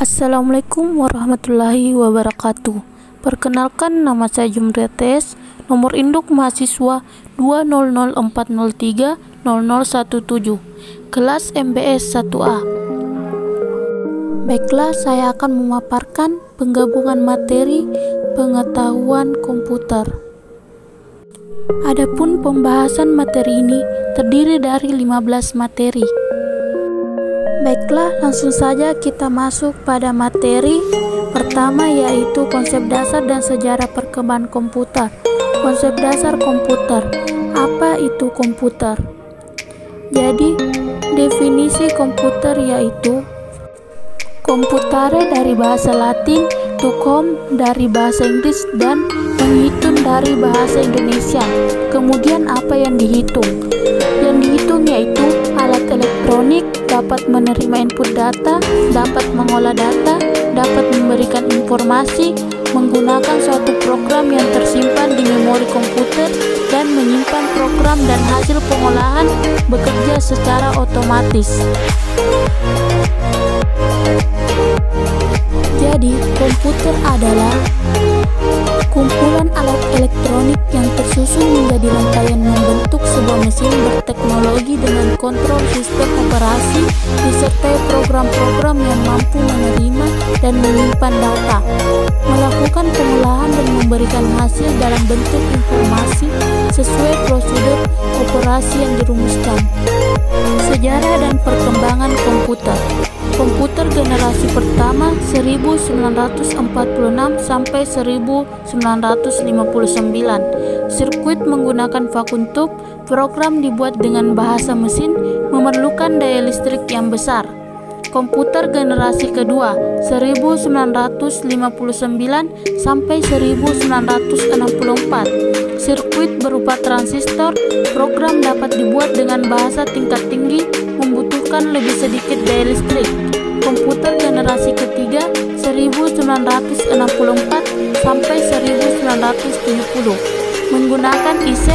Assalamualaikum warahmatullahi wabarakatuh. Perkenalkan, nama saya Jumriat TS, nomor induk mahasiswa 20040300017, kelas MBS 1A. Baiklah, saya akan memaparkan penggabungan materi pengetahuan komputer. Adapun pembahasan materi ini terdiri dari 15 materi. Baiklah, langsung saja kita masuk pada materi pertama, yaitu konsep dasar dan sejarah perkembangan komputer. Konsep dasar komputer. Apa itu komputer? Jadi, definisi komputer yaitu computare dari bahasa Latin, to com dari bahasa Inggris, dan menghitung dari bahasa Indonesia. Kemudian apa yang dihitung? Yang dihitung yaitu alat elektronik, dapat menerima input data, dapat mengolah data, dapat memberikan informasi, menggunakan suatu program yang tersimpan di memori komputer, dan menyimpan program dan hasil pengolahan bekerja secara otomatis. Jadi, komputer adalah kumpulan alat elektronik yang tersusun menjadi rangkaian membentuk sebuah mesin berteknologi dengan kontrol sistem operasi, disertai program-program yang mampu menerima dan menyimpan data, melakukan pengolahan dan memberikan hasil dalam bentuk informasi sesuai prosedur operasi yang dirumuskan. Sejarah dan perkembangan komputer. Komputer generasi pertama 1946 sampai 1959. Sirkuit menggunakan vacuum tube, program dibuat dengan bahasa mesin, memerlukan daya listrik yang besar. Komputer generasi kedua 1959 sampai 1964. Sirkuit berupa transistor, program dapat dibuat dengan bahasa tingkat tinggi, membutuhkan lebih sedikit daya listrik. Komputer generasi ketiga 1964 sampai 1970. Menggunakan IC,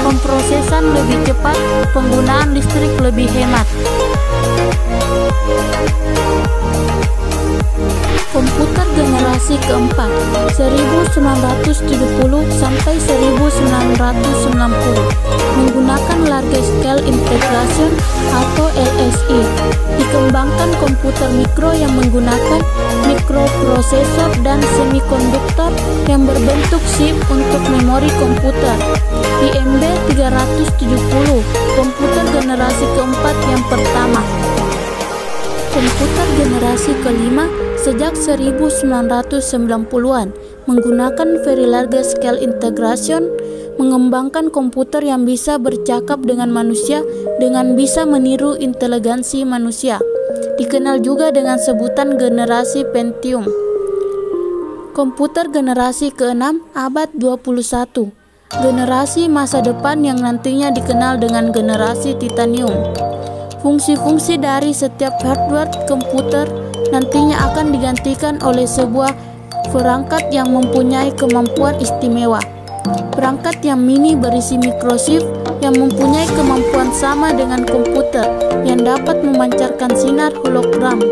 pemrosesan lebih cepat, penggunaan listrik lebih hemat. Komputer generasi keempat 1970 sampai 1990 menggunakan large scale integration atau LSI. Dikembangkan komputer mikro yang menggunakan mikroprosesor dan semikonduktor yang berbentuk chip untuk memori komputer. IMB 370, komputer generasi keempat yang pertama. Komputer generasi kelima sejak 1990-an menggunakan very large scale integration, mengembangkan komputer yang bisa bercakap dengan manusia dengan bisa meniru inteligensi manusia. Dikenal juga dengan sebutan generasi Pentium. Komputer generasi ke-6 abad 21. Generasi masa depan yang nantinya dikenal dengan generasi Titanium. Fungsi-fungsi dari setiap hardware komputer nantinya akan digantikan oleh sebuah perangkat yang mempunyai kemampuan istimewa. Perangkat yang mini berisi microchip yang mempunyai kemampuan sama dengan komputer yang dapat memancarkan sinar hologram.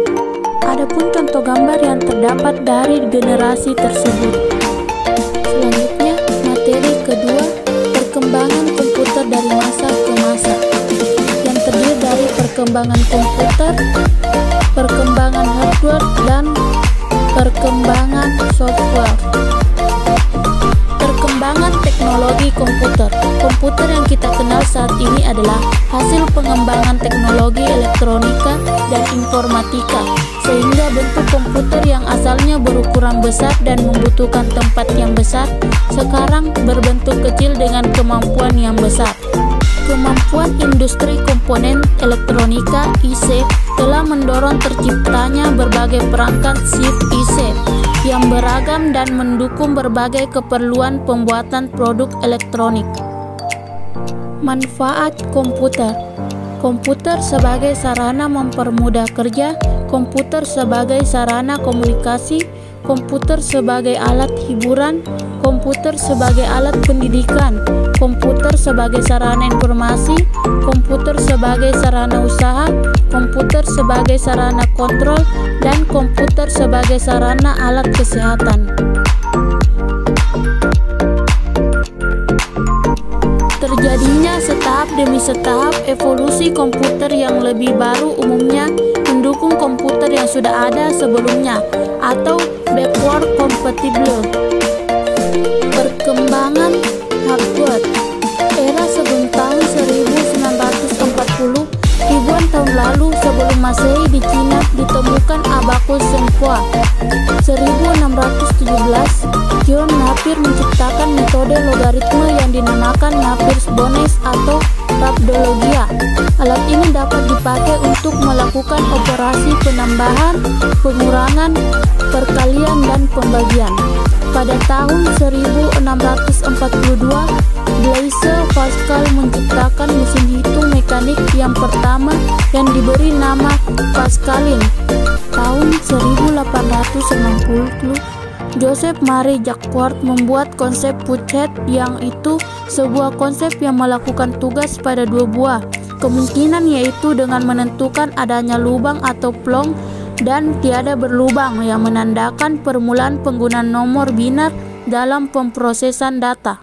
Adapun contoh gambar yang terdapat dari generasi tersebut. Selanjutnya, materi kedua, perkembangan komputer dari masa ke masa, yang terdiri dari perkembangan komputer, perkembangan hardware, dan perkembangan software. Perkembangan teknologi komputer. Komputer yang kita kenal saat ini adalah hasil pengembangan teknologi elektronika dan informatika, sehingga bentuk komputer yang asalnya berukuran besar dan membutuhkan tempat yang besar, sekarang berbentuk kecil dengan kemampuan yang besar. Kemampuan industri komponen elektronika IC telah mendorong terciptanya berbagai perangkat chip IC yang beragam dan mendukung berbagai keperluan pembuatan produk elektronik. Manfaat komputer. Komputer sebagai sarana mempermudah kerja, komputer sebagai sarana komunikasi, komputer sebagai alat hiburan, komputer sebagai alat pendidikan, komputer sebagai sarana informasi, komputer sebagai sarana usaha, komputer sebagai sarana kontrol, dan komputer sebagai sarana alat kesehatan. Terjadinya setahap demi setahap evolusi komputer yang lebih baru umumnya mendukung komputer yang sudah ada sebelumnya atau backward compatible. Perkembangan hardware. Era sebelum tahun 1940, ribuan tahun lalu sebelum Masehi di Cina ditemukan abacus sempoa. 1617, John Napier menciptakan metode logaritme yang dinamakan Napier-Bones atau rhabdologia. Alat ini dapat dipakai untuk melakukan operasi penambahan, pengurangan, perkalian, dan pembagian. Pada tahun 1642, Blaise Pascal menciptakan mesin hitung mekanik yang pertama yang diberi nama Pascaline. Tahun 1860, Joseph Marie Jacquard membuat konsep Puchhead, yang itu sebuah konsep yang melakukan tugas pada dua buah kemungkinan, yaitu dengan menentukan adanya lubang atau plong dan tiada berlubang, yang menandakan permulaan penggunaan nomor binar dalam pemrosesan data.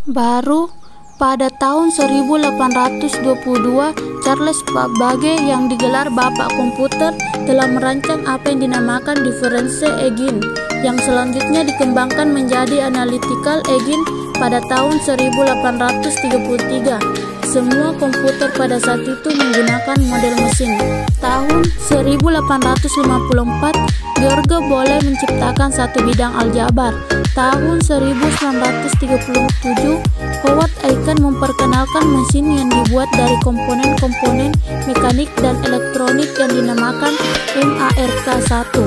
Baru pada tahun 1822, Charles Babbage yang digelar Bapak Komputer telah merancang apa yang dinamakan difference engine, yang selanjutnya dikembangkan menjadi analytical engine pada tahun 1833. Semua komputer pada saat itu menggunakan model mesin. Tahun 1854, George Boole menciptakan satu bidang aljabar. Tahun 1937, Howard Aiken memperkenalkan mesin yang dibuat dari komponen-komponen mekanik dan elektronik yang dinamakan MARK-1.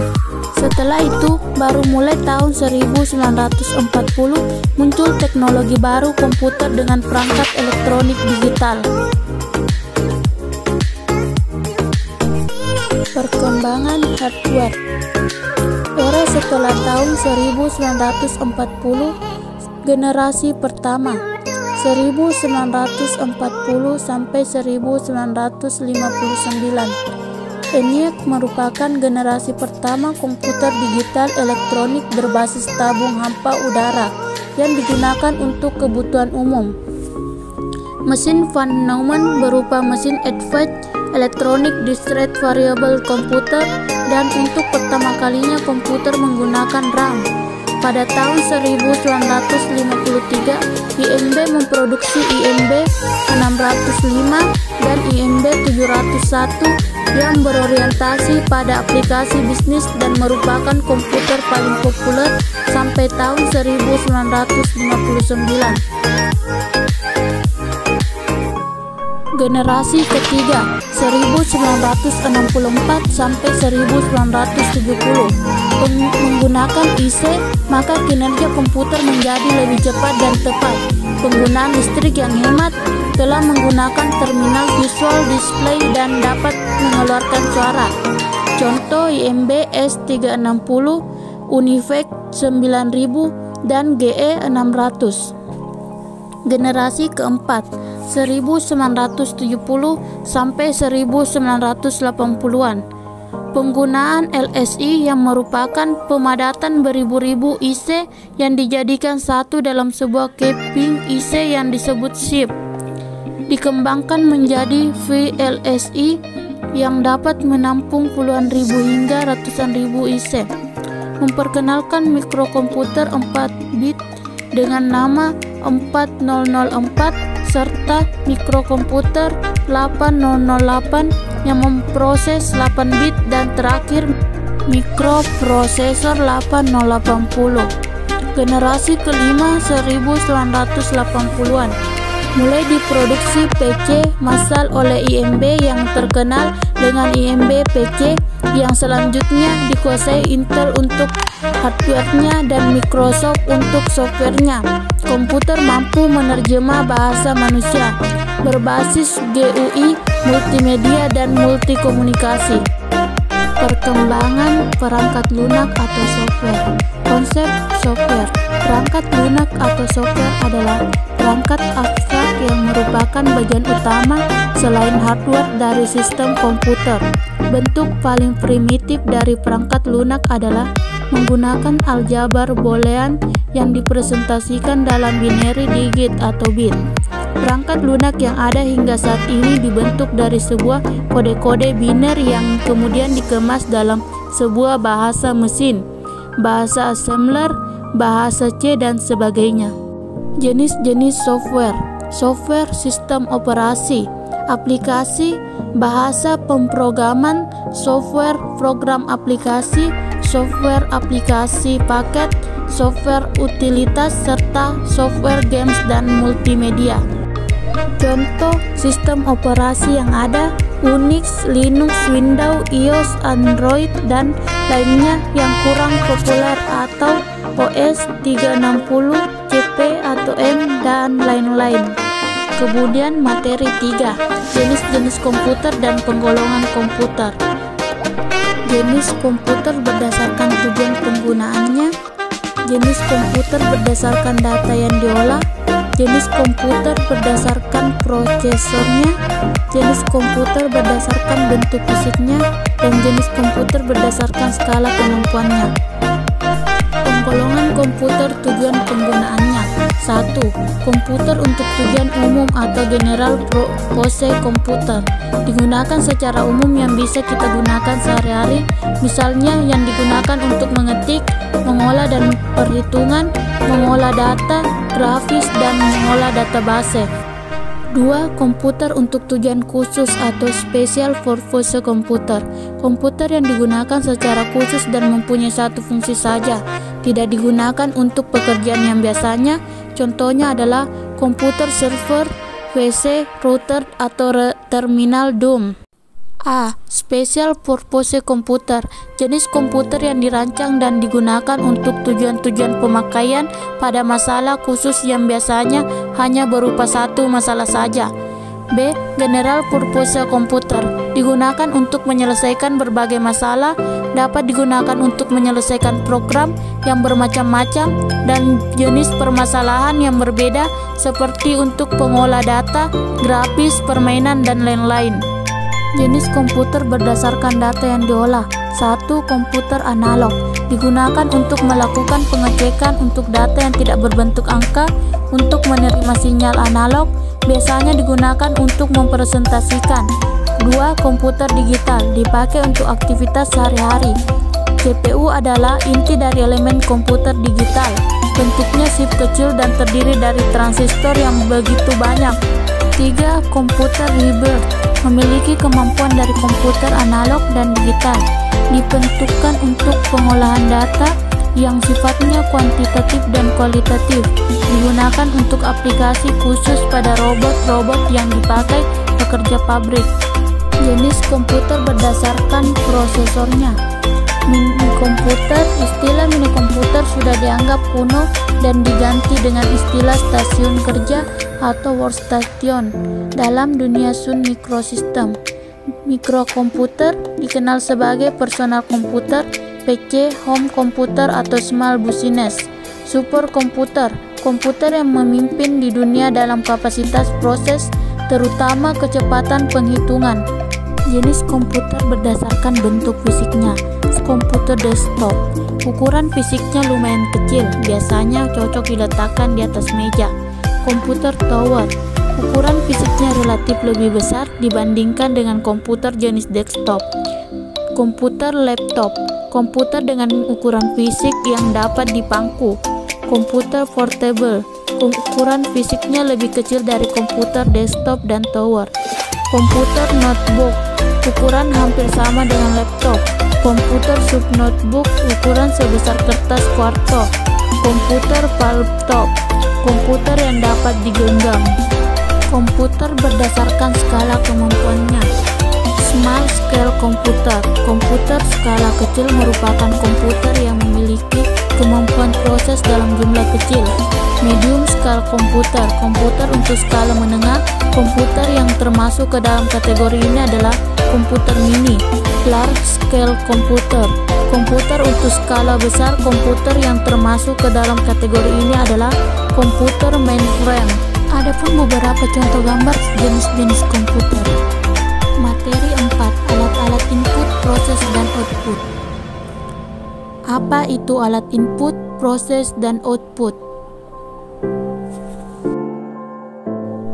Setelah itu, baru mulai tahun 1940 muncul teknologi baru komputer dengan perangkat elektronik digital. Perkembangan hardware. Era setelah tahun 1940, generasi pertama 1940 sampai 1959. ENIAC merupakan generasi pertama komputer digital elektronik berbasis tabung hampa udara yang digunakan untuk kebutuhan umum. Mesin Van Neumann berupa mesin Advanced Electronic Discrete Variable Computer, dan untuk pertama kalinya komputer menggunakan RAM. Pada tahun 1953, IMB memproduksi IMB 605 dan IMB 701 yang berorientasi pada aplikasi bisnis dan merupakan komputer paling populer sampai tahun 1959. Generasi ketiga 1964 sampai 1970. Menggunakan IC, maka kinerja komputer menjadi lebih cepat dan tepat. Penggunaan listrik yang hemat, telah menggunakan terminal visual display dan dapat mengeluarkan suara. Contoh IMB S360, UNIVAC 9000, dan GE 600. Generasi keempat 1970 sampai 1980-an. Penggunaan LSI yang merupakan pemadatan beribu-ribu IC yang dijadikan satu dalam sebuah keping IC yang disebut chip. Dikembangkan menjadi VLSI yang dapat menampung puluhan ribu hingga ratusan ribu IC. Memperkenalkan mikrokomputer 4 bit dengan nama 4004 serta mikrokomputer 8008 yang memproses 8 bit, dan terakhir mikroprosesor 8080. Generasi kelima 1980-an. Mulai diproduksi PC massal oleh IMB yang terkenal dengan IMB PC, yang selanjutnya dikuasai Intel untuk hardware-nya dan Microsoft untuk software-nya. Komputer mampu menerjemah bahasa manusia, berbasis GUI, multimedia, dan multikomunikasi. Perkembangan perangkat lunak atau software. Konsep software. Perangkat lunak atau software adalah perangkat abstrak yang merupakan bagian utama selain hardware dari sistem komputer. Bentuk paling primitif dari perangkat lunak adalah menggunakan aljabar boolean yang dipresentasikan dalam binary digit atau bit. Perangkat lunak yang ada hingga saat ini dibentuk dari sebuah kode-kode biner yang kemudian dikemas dalam sebuah bahasa mesin, bahasa assembler, bahasa C, dan sebagainya. Jenis-jenis software. Software sistem operasi, aplikasi, bahasa pemrograman, software program aplikasi, software aplikasi paket, software utilitas, serta software games dan multimedia. Contoh sistem operasi yang ada: Unix, Linux, Windows, iOS, Android, dan lainnya yang kurang populer atau OS 360, CP atau M, dan lain-lain. Kemudian materi 3, jenis-jenis komputer dan penggolongan komputer. Jenis komputer berdasarkan tujuan penggunaannya, jenis komputer berdasarkan data yang diolah, jenis komputer berdasarkan prosesornya, jenis komputer berdasarkan bentuk fisiknya, dan jenis komputer berdasarkan skala kemampuannya. Penggolongan komputer tujuan penggunaannya. 1. Komputer untuk tujuan umum atau general purpose komputer. Digunakan secara umum yang bisa kita gunakan sehari-hari, misalnya yang digunakan untuk mengetik, mengolah dan perhitungan, mengolah data, grafis, dan mengolah database. 2. Komputer untuk tujuan khusus atau special purpose komputer. Komputer yang digunakan secara khusus dan mempunyai satu fungsi saja, tidak digunakan untuk pekerjaan yang biasanya. Contohnya adalah komputer server, PC, router, atau terminal DOM. A. Special purpose komputer. Jenis komputer yang dirancang dan digunakan untuk tujuan-tujuan pemakaian pada masalah khusus yang biasanya hanya berupa satu masalah saja. B. General purpose komputer. Digunakan untuk menyelesaikan berbagai masalah, dapat digunakan untuk menyelesaikan program yang bermacam-macam dan jenis permasalahan yang berbeda, seperti untuk pengolah data, grafis, permainan, dan lain-lain. Jenis komputer berdasarkan data yang diolah. 1. Komputer analog. Digunakan untuk melakukan pengecekan untuk data yang tidak berbentuk angka, untuk menerima sinyal analog, biasanya digunakan untuk mempresentasikan. 2. Komputer digital. Dipakai untuk aktivitas sehari-hari. CPU adalah inti dari elemen komputer digital. Bentuknya chip kecil dan terdiri dari transistor yang begitu banyak. 3. Komputer hybrid. Memiliki kemampuan dari komputer analog dan digital. Dibentukkan untuk pengolahan data yang sifatnya kuantitatif dan kualitatif. Digunakan untuk aplikasi khusus pada robot-robot yang dipakai pekerja pabrik. Jenis komputer berdasarkan prosesornya. Minikomputer. Istilah minikomputer sudah dianggap kuno dan diganti dengan istilah stasiun kerja atau workstation dalam dunia Sun Microsystem. Mikrokomputer dikenal sebagai personal komputer, PC, home komputer, atau small business. Superkomputer. Komputer yang memimpin di dunia dalam kapasitas proses, terutama kecepatan penghitungan. Jenis komputer berdasarkan bentuk fisiknya. Komputer desktop. Ukuran fisiknya lumayan kecil, biasanya cocok diletakkan di atas meja. Komputer tower. Ukuran fisiknya relatif lebih besar dibandingkan dengan komputer jenis desktop. Komputer laptop. Komputer dengan ukuran fisik yang dapat dipangku. Komputer portable. Ukuran fisiknya lebih kecil dari komputer desktop dan tower. Komputer notebook. Ukuran hampir sama dengan laptop. Komputer subnotebook. Ukuran sebesar kertas kuarto. Komputer palmtop. Komputer yang dapat digenggam. Komputer berdasarkan skala kemampuannya. Small scale komputer. Komputer skala kecil merupakan komputer yang memiliki kemampuan proses dalam jumlah kecil. Medium scale komputer, komputer untuk skala menengah. Komputer yang termasuk ke dalam kategori ini adalah komputer mini. Large scale komputer, komputer untuk skala besar. Komputer yang termasuk ke dalam kategori ini adalah komputer mainframe. Adapun beberapa contoh gambar jenis-jenis komputer. Materi 4. Alat-alat input, proses, dan output. Apa itu alat input, proses, dan output?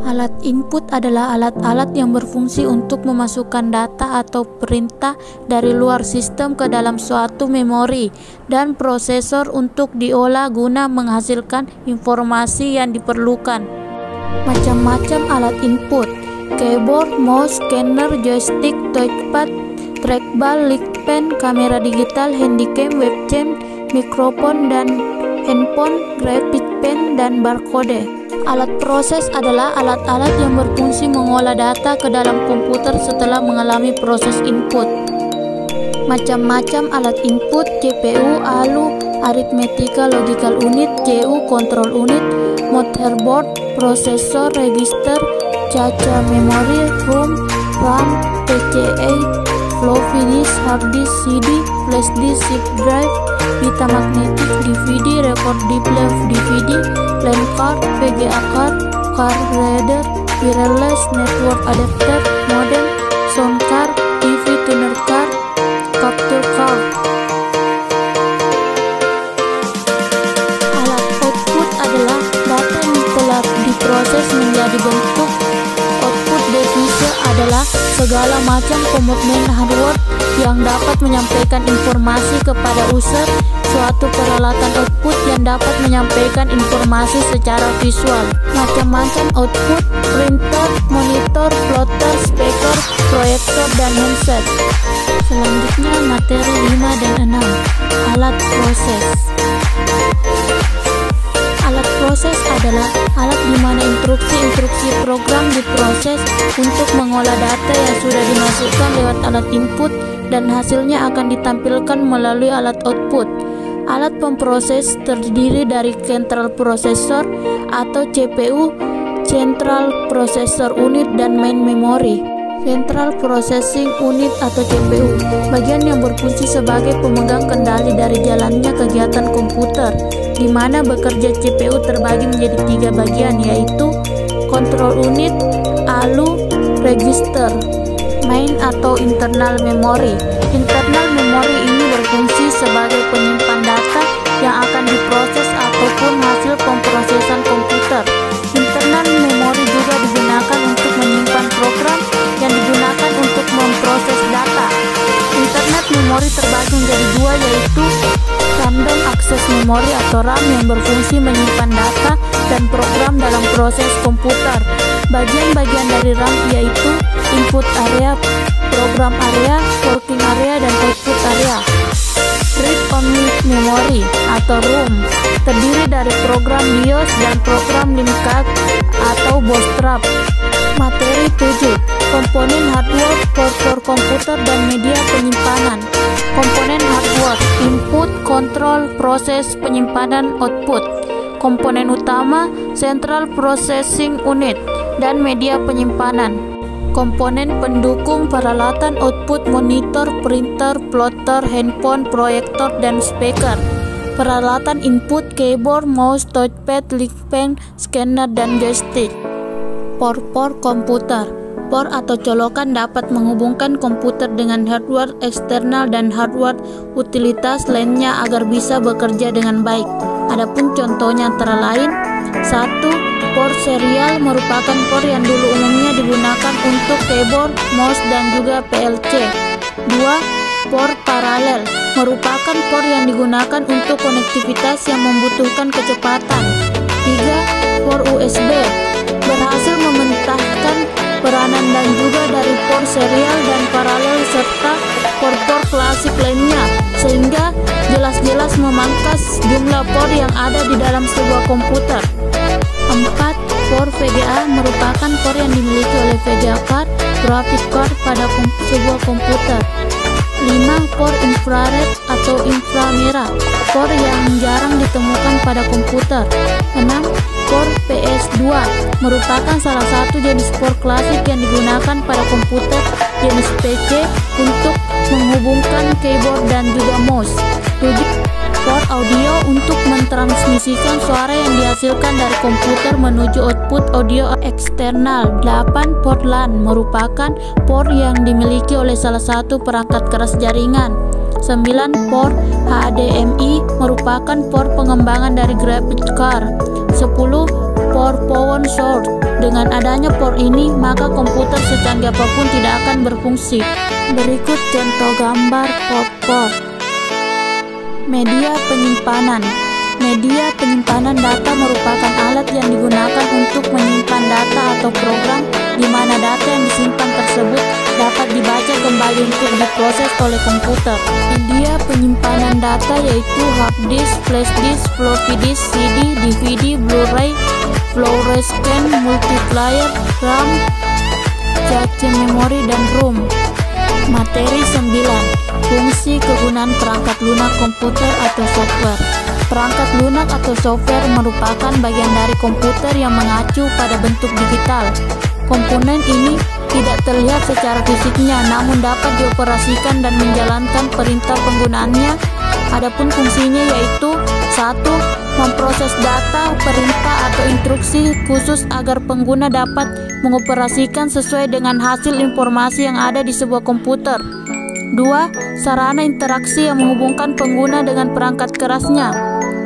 Alat input adalah alat-alat yang berfungsi untuk memasukkan data atau perintah dari luar sistem ke dalam suatu memori dan prosesor untuk diolah guna menghasilkan informasi yang diperlukan. Macam-macam alat input: keyboard, mouse, scanner, joystick, touchpad, trackball, light-pen, kamera digital, handycam, webcam, mikrofon dan handphone, graphic pen, dan barcode. Alat proses adalah alat-alat yang berfungsi mengolah data ke dalam komputer setelah mengalami proses input. Macam-macam alat input: CPU, ALU, arithmetical logical unit, CU, control unit, motherboard, prosesor, register, cache memori, ROM, RAM, PCIe, floppy disk, hard disk, CD, flash disk, zip drive, pita magnetic, DVD, record display of DVD, LAN card, VGA card, card reader, wireless network adapter, modem, sound card, TV tuner card, capture card. Alat output adalah data yang telah diproses menjadi bentuk. Output device adalah segala macam komponen hardware yang dapat menyampaikan informasi kepada user. Suatu peralatan output yang dapat menyampaikan informasi secara visual. Macam-macam output: printer, monitor, plotter, speaker, proyektor, dan handset. Selanjutnya materi 5 dan 6. Alat proses. Alat proses adalah alat di mana instruksi-instruksi program diproses untuk mengolah data yang sudah dimasukkan lewat alat input dan hasilnya akan ditampilkan melalui alat output. Alat pemproses terdiri dari central processor atau CPU, central processor unit, dan main memory. Central Processing Unit atau CPU, bagian yang berfungsi sebagai pemegang kendali dari jalannya kegiatan komputer, di mana bekerja CPU terbagi menjadi 3 bagian, yaitu control unit, ALU, register, main atau internal memory. Internal memory ini berfungsi sebagai penyimpan data yang akan diproses ataupun hasil pemrosesan komputer. Internal memory juga digunakan untuk menyimpan program yang digunakan untuk memproses data. Internal memory terbagi menjadi 2, yaitu random access memory atau RAM yang berfungsi menyimpan data dan program dalam proses komputer. Bagian-bagian dari RAM yaitu input area, program area, working area, dan output area. Read-only memory atau ROM terdiri dari program BIOS dan program limcard atau bootstrap. Materi 7. Komponen hardware for komputer dan media penyimpanan. Komponen hardware: input, control, proses, penyimpanan, output. Komponen utama: central processing unit dan media penyimpanan. Komponen pendukung peralatan output: monitor, printer, plotter, handphone, proyektor, dan speaker. Peralatan input: keyboard, mouse, touchpad, light-pen, scanner, dan joystick. Port komputer. Port atau colokan dapat menghubungkan komputer dengan hardware eksternal dan hardware utilitas lainnya agar bisa bekerja dengan baik. Adapun contohnya antara lain: 1. Port serial merupakan port yang dulu umumnya digunakan untuk keyboard, mouse, dan juga PLC. 2. Port paralel merupakan port yang digunakan untuk konektivitas yang membutuhkan kecepatan. 3. Port USB berhasil mementahkan peranan dan juga dari port serial dan paralel serta port-port klasik lainnya, sehingga jelas-jelas memangkas jumlah port yang ada di dalam sebuah komputer. 4. Port VGA merupakan port yang dimiliki oleh VGA card, graphic card pada sebuah komputer. 5. Por infrared atau inframerah, por yang jarang ditemukan pada komputer. 6. Por PS2 merupakan salah satu jenis por klasik yang digunakan pada komputer jenis PC untuk menghubungkan keyboard dan juga mouse. 7. Por audio untuk mentransmisikan suara yang dihasilkan dari komputer menuju output audio eksternal. 8. Por LAN merupakan por yang dimiliki oleh salah satu perangkat keras jaringan. 9. Por HDMI merupakan por pengembangan dari graphics card. 10. Por power source. Dengan adanya por ini, maka komputer secanggih apapun tidak akan berfungsi. Berikut contoh gambar por. Media penyimpanan. Media penyimpanan data merupakan alat yang digunakan untuk menyimpan data atau program di mana data yang disimpan tersebut dapat dibaca kembali untuk diproses oleh komputer. Media penyimpanan data yaitu hard disk, flash disk, floppy disk, CD, DVD, Blu-ray, flash scan, multiplayer, RAM, cache memori, dan ROM. Materi 9. Fungsi kegunaan perangkat lunak komputer atau software. Perangkat lunak atau software merupakan bagian dari komputer yang mengacu pada bentuk digital. Komponen ini tidak terlihat secara fisiknya, namun dapat dioperasikan dan menjalankan perintah penggunaannya. Adapun fungsinya yaitu 1. Memproses data, perintah atau instruksi khusus agar pengguna dapat mengoperasikan sesuai dengan hasil informasi yang ada di sebuah komputer. 2. Sarana interaksi yang menghubungkan pengguna dengan perangkat kerasnya.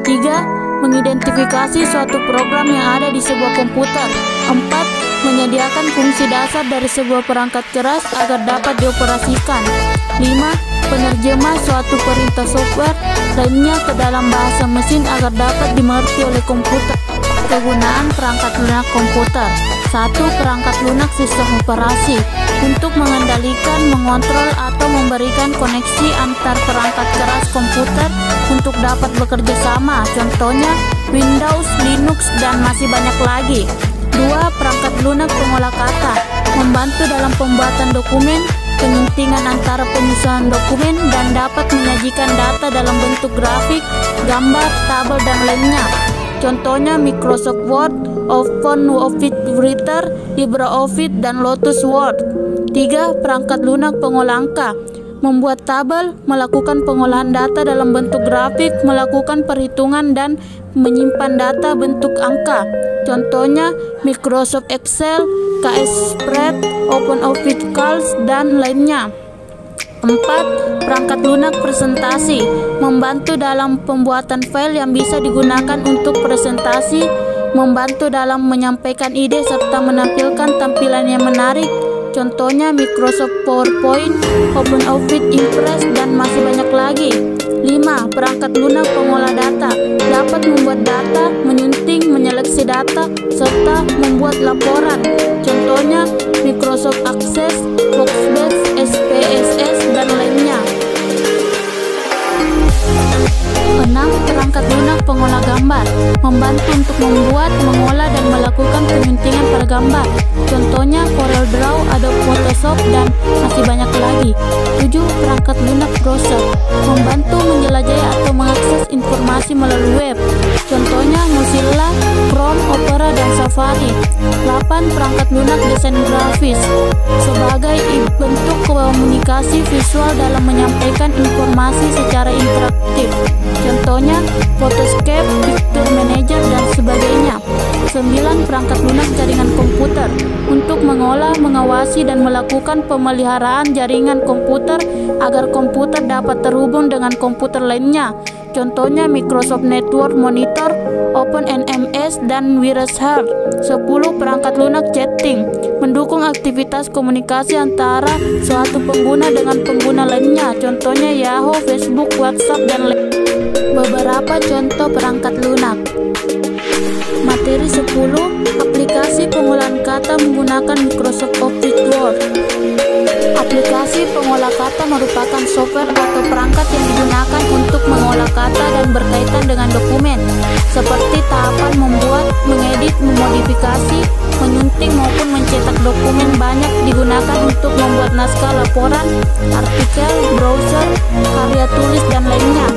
3. Mengidentifikasi suatu program yang ada di sebuah komputer. 4. Menyediakan fungsi dasar dari sebuah perangkat keras agar dapat dioperasikan. 5. Penerjemah suatu perintah software lainnya ke dalam bahasa mesin agar dapat dimengerti oleh komputer. Kegunaan perangkat lunak komputer. 1. Perangkat lunak sistem operasi untuk mengendalikan, mengontrol, atau memberikan koneksi antar perangkat keras komputer untuk dapat bekerja sama. Contohnya Windows, Linux, dan masih banyak lagi. 2. Perangkat lunak pengolah kata membantu dalam pembuatan dokumen, penyuntingan antara penyusunan dokumen, dan dapat menyajikan data dalam bentuk grafik, gambar, tabel, dan lainnya. Contohnya Microsoft Word, OpenOffice Writer, LibreOffice, dan Lotus Word. 3. Perangkat lunak pengolah angka membuat tabel, melakukan pengolahan data dalam bentuk grafik, melakukan perhitungan, dan menyimpan data bentuk angka. Contohnya Microsoft Excel, KS Spread, OpenOffice Calc, dan lainnya. 4. Perangkat lunak presentasi membantu dalam pembuatan file yang bisa digunakan untuk presentasi, membantu dalam menyampaikan ide serta menampilkan tampilan yang menarik. Contohnya Microsoft PowerPoint, OpenOffice Impress, dan masih banyak lagi. 5. Perangkat lunak pengolah data dapat membuat data, menyunting, menyeleksi data, serta membuat laporan. Contohnya Microsoft Access, Workspace, SPSS, dan lainnya. 6. Perangkat lunak pengolah gambar membantu untuk membuat, mengolah, dan melakukan penyuntingan pada gambar. Contohnya Corel Draw, Adobe Photoshop, dan masih banyak lagi. 7. Perangkat lunak browser membantu menjelajahi atau mengakses informasi melalui web. Contohnya Mozilla, Chrome, Opera, dan Safari. 8. Perangkat lunak desain grafis sebagai bentuk komunikasi visual dalam menyampaikan informasi secara interaktif. Contohnya Photoscape, Picture Manager, dan sebagainya. 9. Perangkat lunak jaringan komputer untuk mengolah, mengawasi, dan melakukan pemeliharaan jaringan komputer agar komputer dapat terhubung dengan komputer lainnya. Contohnya Microsoft Network Monitor, OpenNMS, dan Virus Health. 10. Perangkat lunak chatting mendukung aktivitas komunikasi antara suatu pengguna dengan pengguna lainnya. Contohnya Yahoo, Facebook, WhatsApp, dan lainnya. Beberapa contoh perangkat lunak. Materi 10. Aplikasi pengolahan kata menggunakan Microsoft Office Word. Aplikasi pengolah kata merupakan software atau perangkat yang digunakan untuk mengolah kata dan berkaitan dengan dokumen. seperti tahapan membuat, mengedit, memodifikasi, menyunting maupun mencetak dokumen banyak digunakan untuk membuat naskah laporan, artikel, browser, karya tulis, dan lainnya.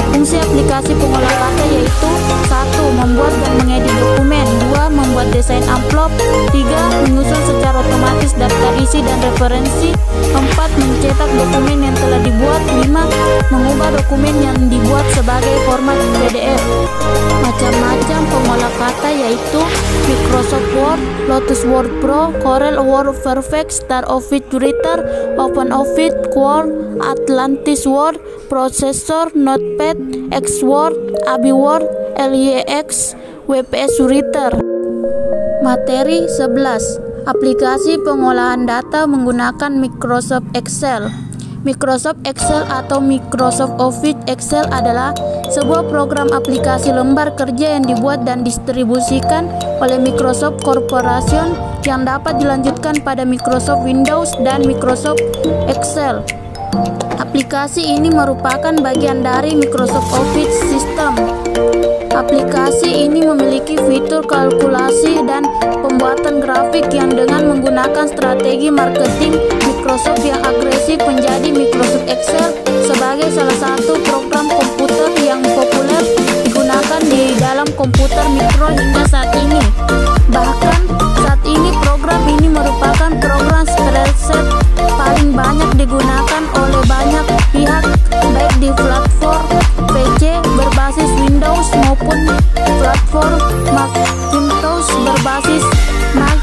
Fungsi aplikasi pengolah kata yaitu 1. Membuat dan mengedit dokumen, 2. Membuat desain amplop, 3. Menyusun secara otomatis daftar isi dan referensi, 4. Mencetak dokumen yang telah dibuat, 5. Mengubah dokumen yang dibuat sebagai format PDF. Macam-macam pengolah kata yaitu Microsoft Word, Lotus Word Pro, Corel Word Perfect, Star Office Writer, Open Office, Word, Atlantis Word, Processor, Notepad, X-Word, Abi Word, LIX, WPS Writer. Materi 11. Aplikasi pengolahan data menggunakan Microsoft Excel. Microsoft Excel atau Microsoft Office Excel adalah sebuah program aplikasi lembar kerja yang dibuat dan distribusikan oleh Microsoft Corporation yang dapat dilanjutkan pada Microsoft Windows dan Microsoft Excel. Aplikasi ini merupakan bagian dari Microsoft Office System. Aplikasi ini memiliki fitur kalkulasi dan pembuatan grafik yang dengan menggunakan strategi marketing Microsoft yang agresif menjadi Microsoft Excel sebagai salah satu program komputer yang populer digunakan di dalam komputer mikro hingga saat ini. Bahkan saat ini program ini merupakan program spreadsheet paling banyak digunakan oleh banyak pihak baik di platform PC berbasis Windows maupun platform Macintosh berbasis Mac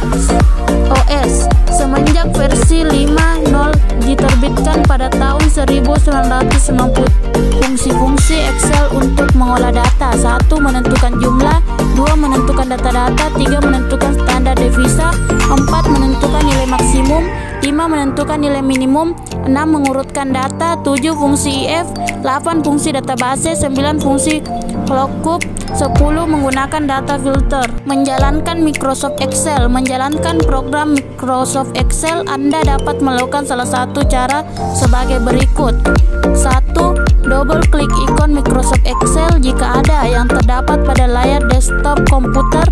OS semenjak versi 5.0 diterbitkan pada tahun 1990. Fungsi-fungsi Excel untuk mengolah data: 1. Menentukan jumlah, 2. Menentukan data-data, 3. Menentukan standar devisa, 4. Menentukan nilai maksimum, 5. Menentukan nilai minimum, 6. Mengurutkan data, 7. Fungsi if, 8. Fungsi database, 9. Fungsi lookup, 10. Menggunakan data filter. Menjalankan Microsoft Excel. Menjalankan program Microsoft Excel Anda dapat melakukan salah satu cara sebagai berikut. 1. Double klik ikon Microsoft Excel jika ada yang terdapat pada layar desktop komputer,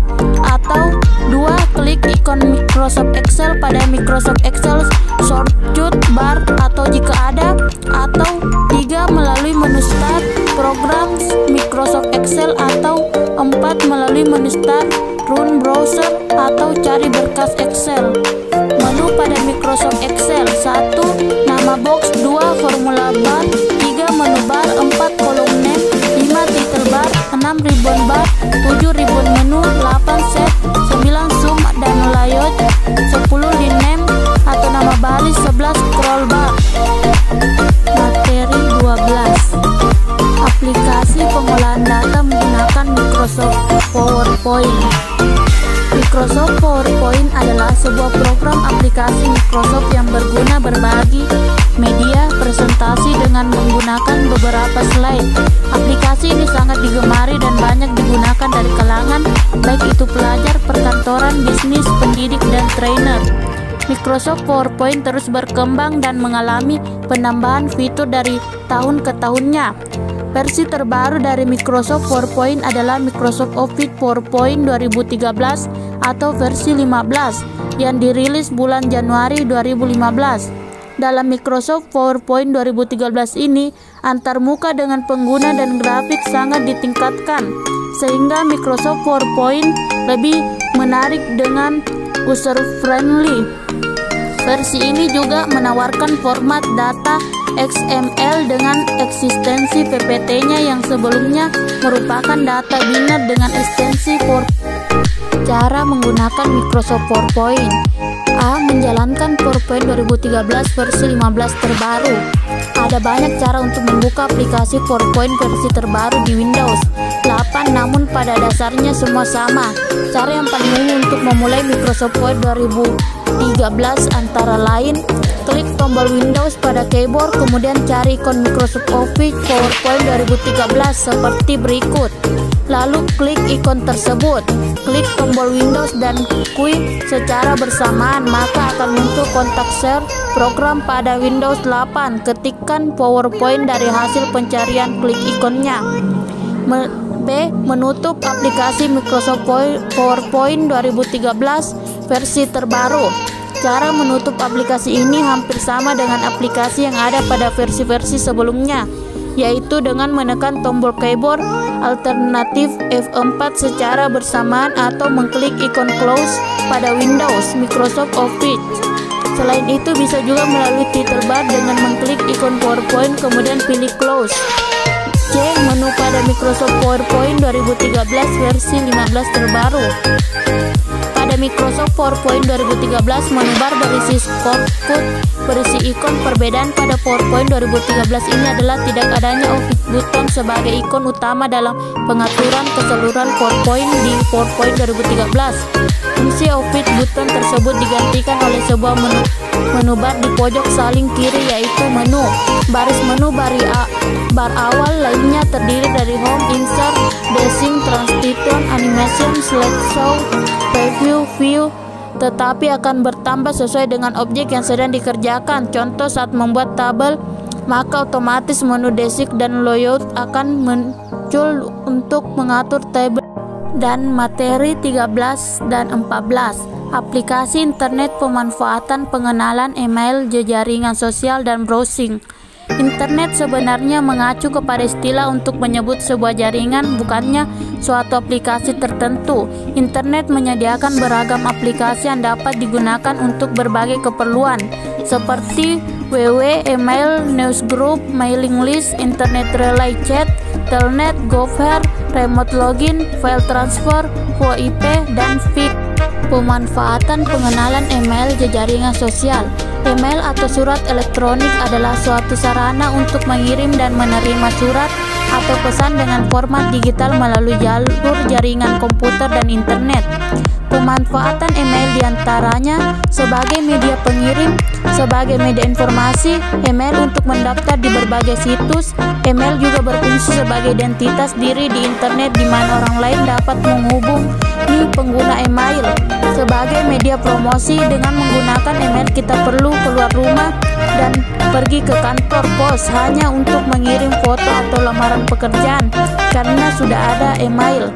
atau 2. Klik ikon Microsoft Excel pada Microsoft Excel shortcut bar atau jika ada, atau 3. Melalui menu Start Program Microsoft Excel, atau 4. Melalui menu Start Run Browser atau cari berkas Excel. Menu pada Microsoft Excel: 1. Nama box, 2. Formula bar, 3. Menu bar, 4. kolom name, 5. title bar, 6. ribbon bar, 7. ribbon menu, 8. set, 9. zoom dan layout, 10. line name atau nama baris, 11. scroll bar. Materi 12. Aplikasi pengolahan data menggunakan Microsoft PowerPoint. Microsoft PowerPoint adalah sebuah program aplikasi Microsoft yang berguna berbagi media presentasi dengan menggunakan beberapa slide. Aplikasi ini sangat digemari dan banyak digunakan dari kalangan baik itu pelajar, perkantoran, bisnis, pendidik, dan trainer. Microsoft PowerPoint terus berkembang dan mengalami penambahan fitur dari tahun ke tahunnya. Versi terbaru dari Microsoft PowerPoint adalah Microsoft Office PowerPoint 2013 atau versi 15 yang dirilis bulan Januari 2015. Dalam Microsoft PowerPoint 2013 ini, antarmuka dengan pengguna dan grafik sangat ditingkatkan, sehingga Microsoft PowerPoint lebih menarik dengan user-friendly. Versi ini juga menawarkan format data XML dengan eksistensi PPT-nya yang sebelumnya merupakan data biner dengan ekstensi Cara menggunakan Microsoft PowerPoint: A. Menjalankan PowerPoint 2013 versi 15 terbaru. Ada banyak cara untuk membuka aplikasi PowerPoint versi terbaru di Windows 8, namun pada dasarnya semua sama. Cara yang paling umum untuk memulai Microsoft Word 2013 antara lain: klik tombol Windows pada keyboard, kemudian cari ikon Microsoft Office PowerPoint 2013 seperti berikut. Lalu klik ikon tersebut, klik tombol Windows dan Quick secara bersamaan, maka akan muncul kontak share program pada Windows 8. Ketikkan PowerPoint dari hasil pencarian, klik ikonnya. B. Menutup aplikasi Microsoft PowerPoint 2013 versi terbaru. Cara menutup aplikasi ini hampir sama dengan aplikasi yang ada pada versi-versi sebelumnya, yaitu dengan menekan tombol keyboard alternatif F4 secara bersamaan atau mengklik ikon close pada Windows Microsoft Office. Selain itu bisa juga melalui title bar dengan mengklik ikon PowerPoint kemudian pilih close. C. Menu pada Microsoft PowerPoint 2013 versi 15 terbaru. Pada Microsoft PowerPoint 2013, menu bar berisi shortcut berisi ikon. Perbedaan pada PowerPoint 2013 ini adalah tidak adanya Office button sebagai ikon utama dalam pengaturan keseluruhan PowerPoint di PowerPoint 2013. Fungsi Office button tersebut digantikan oleh sebuah menu bar di pojok samping kiri, yaitu menu. Baris menu bar awal lainnya terdiri dari Home, Insert, Dashing, Transition, Animation, Slideshow, Preview, View, tetapi akan bertambah sesuai dengan objek yang sedang dikerjakan. Contoh, saat membuat tabel, maka otomatis menu Basic dan Layout akan muncul untuk mengatur tabel dan materi 13 dan 14. Aplikasi internet, pemanfaatan, pengenalan email, jejaringan sosial, dan browsing. Internet sebenarnya mengacu kepada istilah untuk menyebut sebuah jaringan, bukannya suatu aplikasi tertentu. Internet menyediakan beragam aplikasi yang dapat digunakan untuk berbagai keperluan, seperti www, email, newsgroup, mailing list, internet relay chat, telnet, gopher, remote login, file transfer, VoIP, dan feed. Pemanfaatan pengenalan email, jejaringan sosial. Email atau surat elektronik adalah suatu sarana untuk mengirim dan menerima surat atau pesan dengan format digital melalui jalur jaringan komputer dan internet. Pemanfaatan email diantaranya sebagai media pengirim, sebagai media informasi, email untuk mendaftar di berbagai situs. Email juga berfungsi sebagai identitas diri di internet di mana orang lain dapat menghubungi pengguna email. Sebagai media promosi, dengan menggunakan email kita perlu keluar rumah dan pergi ke kantor pos hanya untuk mengirim foto atau lamaran pekerjaan karena sudah ada email.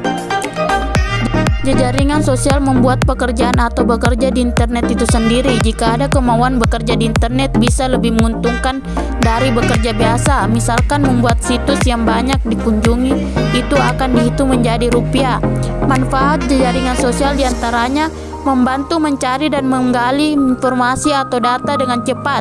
Jejaringan sosial membuat pekerjaan atau bekerja di internet itu sendiri. Jika ada kemauan bekerja di internet bisa lebih menguntungkan dari bekerja biasa. Misalkan membuat situs yang banyak dikunjungi, itu akan dihitung menjadi rupiah. Manfaat jejaringan sosial diantaranya membantu mencari dan menggali informasi atau data dengan cepat,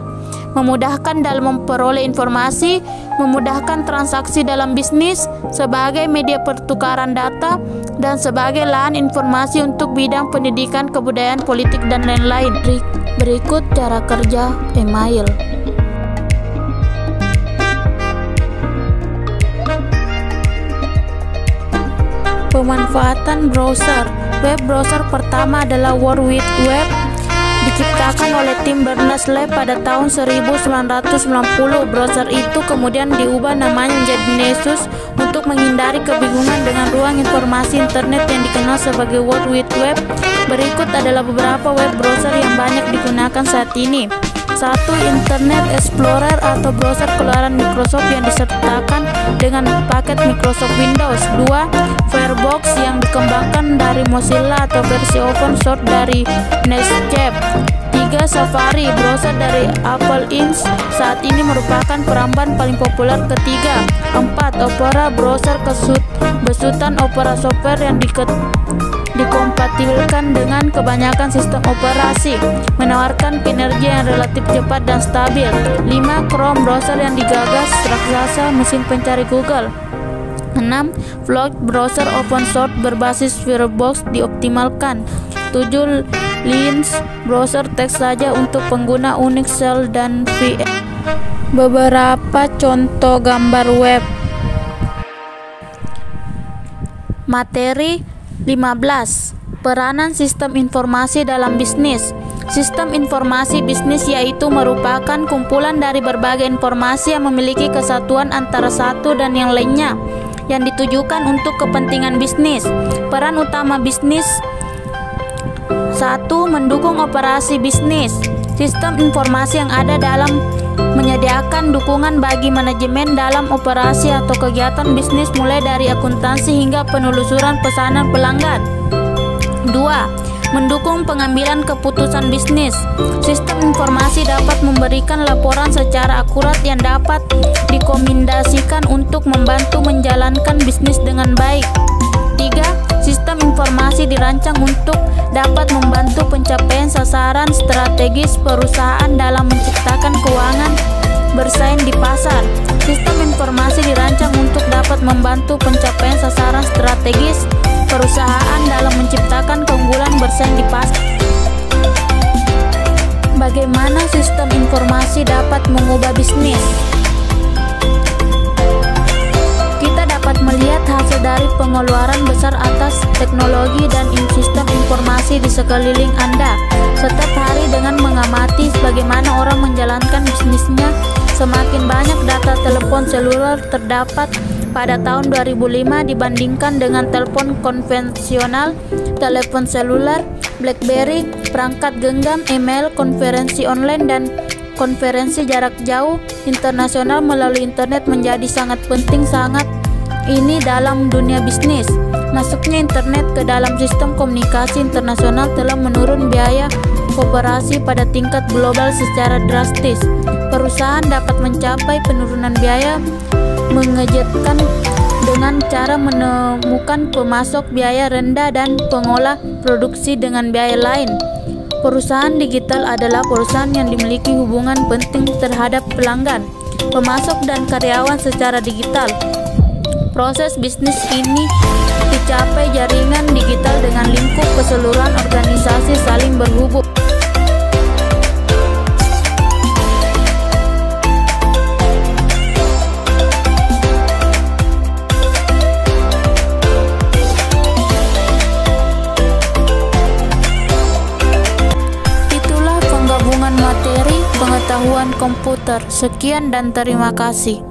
memudahkan dalam memperoleh informasi, memudahkan transaksi dalam bisnis, sebagai media pertukaran data, dan sebagai lahan informasi untuk bidang pendidikan, kebudayaan, politik, dan lain-lain. Berikut cara kerja email. Pemanfaatan browser. Web browser pertama adalah World Wide Web, diciptakan oleh tim Berners-Lee pada tahun 1990. Browser itu kemudian diubah namanya menjadi Nessus untuk menghindari kebingungan dengan ruang informasi internet yang dikenal sebagai World Wide Web. Berikut adalah beberapa web browser yang banyak digunakan saat ini. 1. Internet Explorer atau browser keluaran Microsoft yang disertakan dengan paket Microsoft Windows. 2. Firefox yang dikembangkan dari Mozilla atau versi open source dari Netscape. 3. Safari, browser dari Apple Inc. saat ini merupakan peramban paling populer. Ketiga. 4. Opera, browser besutan Opera software yang dikompatibilkan dengan kebanyakan sistem operasi, menawarkan kinerja yang relatif cepat dan stabil. 5. Chrome, browser yang digagas raksasa mesin pencari Google. 6. Flock, browser open source berbasis Firefox dioptimalkan. 7. Lynx, browser teks saja untuk pengguna Unix, Shell, dan VM. Beberapa contoh gambar web. Materi 15. Peranan sistem informasi dalam bisnis. Sistem informasi bisnis yaitu merupakan kumpulan dari berbagai informasi yang memiliki kesatuan antara satu dan yang lainnya yang ditujukan untuk kepentingan bisnis. Peran utama bisnis: 1. Mendukung operasi bisnis. Sistem informasi yang ada dalam menyediakan dukungan bagi manajemen dalam operasi atau kegiatan bisnis mulai dari akuntansi hingga penelusuran pesanan pelanggan. 2. Mendukung pengambilan keputusan bisnis. Sistem informasi dapat memberikan laporan secara akurat yang dapat direkomendasikan untuk membantu menjalankan bisnis dengan baik. 3. Sistem informasi dirancang untuk dapat membantu pencapaian sasaran strategis perusahaan dalam menciptakan keuangan bersaing di pasar. Sistem informasi dirancang untuk dapat membantu pencapaian sasaran strategis perusahaan dalam menciptakan keunggulan bersaing di pasar. Bagaimana sistem informasi dapat mengubah bisnis? Kita dapat melihat hasil dari pengeluaran besar atas teknologi dan sistem informasi di sekeliling Anda setiap hari dengan mengamati bagaimana orang menjalankan bisnisnya. Semakin banyak data telepon seluler terdapat pada tahun 2005 dibandingkan dengan telepon konvensional, telepon seluler, BlackBerry, perangkat genggam, email, konferensi online, dan konferensi jarak jauh internasional melalui internet menjadi sangat penting ini dalam dunia bisnis. Masuknya internet ke dalam sistem komunikasi internasional telah menurun biaya kooperasi pada tingkat global secara drastis. Perusahaan dapat mencapai penurunan biaya mengejutkan dengan cara menemukan pemasok biaya rendah dan pengolah produksi dengan biaya lain. Perusahaan digital adalah perusahaan yang dimiliki hubungan penting terhadap pelanggan, pemasok, dan karyawan secara digital. Proses bisnis ini dicapai jaringan digital dengan lingkup keseluruhan organisasi saling berhubung. Itulah penggabungan materi pengetahuan komputer. Sekian dan terima kasih.